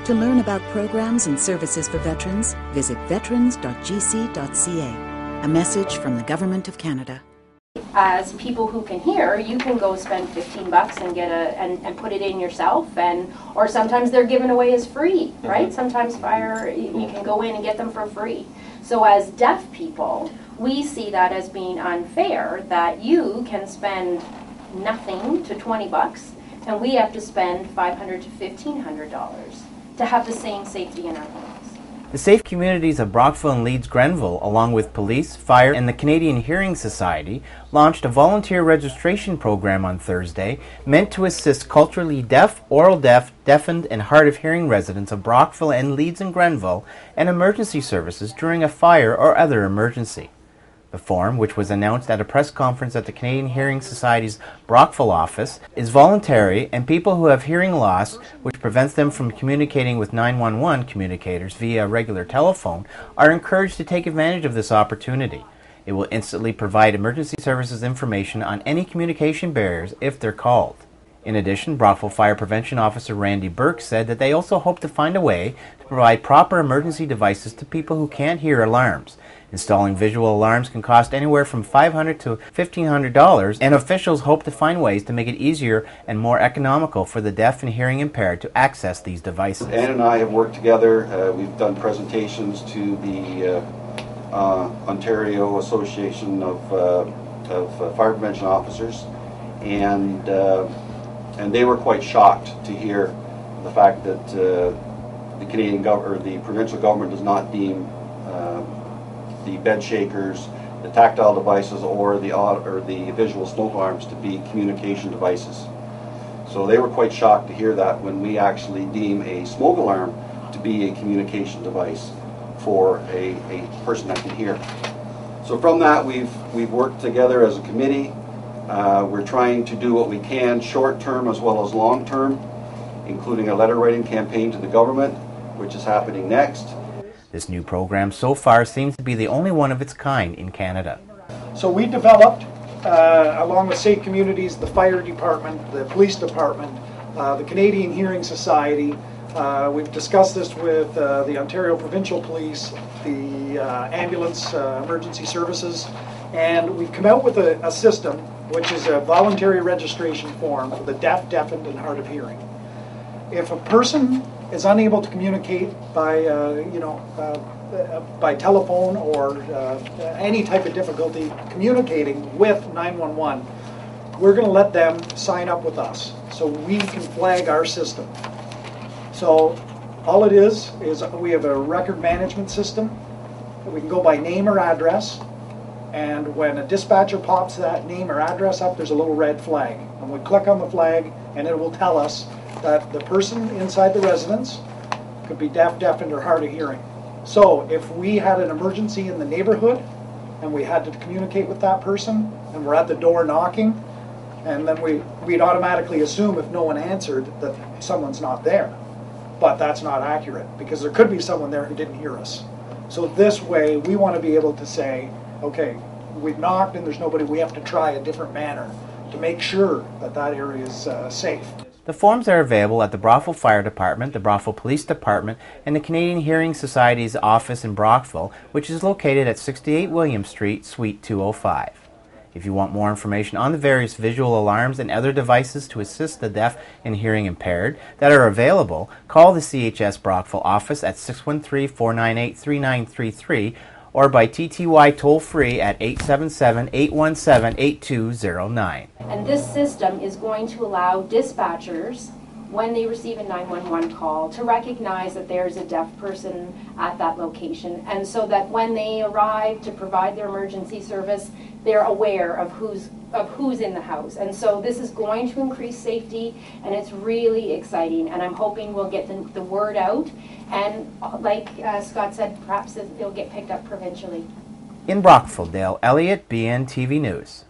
To learn about programs and services for veterans, visit veterans.gc.ca. A message from the Government of Canada. As people who can hear, you can go spend $15 and get and put it in yourself, or sometimes they're given away as free, right? Sometimes you can go in and get them for free. So as deaf people, we see that as being unfair, that you can spend nothing to $20 and we have to spend $500 to $1,500 to have the same safety in our homes. The safe communities of Brockville and Leeds Grenville, along with police, fire, and the Canadian Hearing Society, launched a volunteer registration program on Thursday meant to assist culturally deaf, oral deaf, deafened, and hard of hearing residents of Brockville and Leeds and Grenville and emergency services during a fire or other emergency. The form, which was announced at a press conference at the Canadian Hearing Society's Brockville office, is voluntary, and people who have hearing loss, which prevents them from communicating with 911 communicators via a regular telephone, are encouraged to take advantage of this opportunity. It will instantly provide emergency services information on any communication barriers if they're called. In addition, Brockville Fire Prevention Officer Randy Burke said that they also hope to find a way to provide proper emergency devices to people who can't hear alarms. Installing visual alarms can cost anywhere from $500 to $1,500, and officials hope to find ways to make it easier and more economical for the deaf and hearing impaired to access these devices. Ann and I have worked together. We've done presentations to the Ontario Association of Fire Prevention Officers, and they were quite shocked to hear the fact that the Canadian government, or the provincial government, does not deem the bed shakers, the tactile devices, or the visual smoke alarms to be communication devices. So they were quite shocked to hear that when we actually deem a smoke alarm to be a communication device for a person that can hear. So from that, we've worked together as a committee. We're trying to do what we can, short term as well as long term, including a letter writing campaign to the government, which is happening next. This new program so far seems to be the only one of its kind in Canada. So we developed, along with Safe Communities, the Fire Department, the Police Department, the Canadian Hearing Society. We've discussed this with the Ontario Provincial Police, the Ambulance Emergency Services, and we've come out with a system which is a voluntary registration form for the deaf, deafened, and hard of hearing. If a person is unable to communicate by, by telephone or any type of difficulty communicating with 911, we're going to let them sign up with us so we can flag our system. So all it is we have a record management system. We can go by name or address, and when a dispatcher pops that name or address up, there's a little red flag, and we click on the flag and it will tell us that the person inside the residence could be deaf, deafened, or hard of hearing. So if we had an emergency in the neighborhood and we had to communicate with that person and we're at the door knocking, and then we'd automatically assume if no one answered that someone's not there. But that's not accurate, because there could be someone there who didn't hear us. So this way we want to be able to say, okay, we've knocked and there's nobody, we have to try a different manner to make sure that that area is safe. The forms are available at the Brockville Fire Department, the Brockville Police Department, and the Canadian Hearing Society's office in Brockville, which is located at 68 William Street, Suite 205. If you want more information on the various visual alarms and other devices to assist the deaf and hearing impaired that are available, call the CHS Brockville office at 613-498-3933 or by TTY toll-free at 877-817-8209. And this system is going to allow dispatchers, when they receive a 911 call, to recognize that there's a deaf person at that location, and so that when they arrive to provide their emergency service, they're aware of who's in the house. And so this is going to increase safety, and it's really exciting, and I'm hoping we'll get the word out, and like Scott said, perhaps it'll get picked up provincially. In Brockville, Dale Elliott, BNTV News.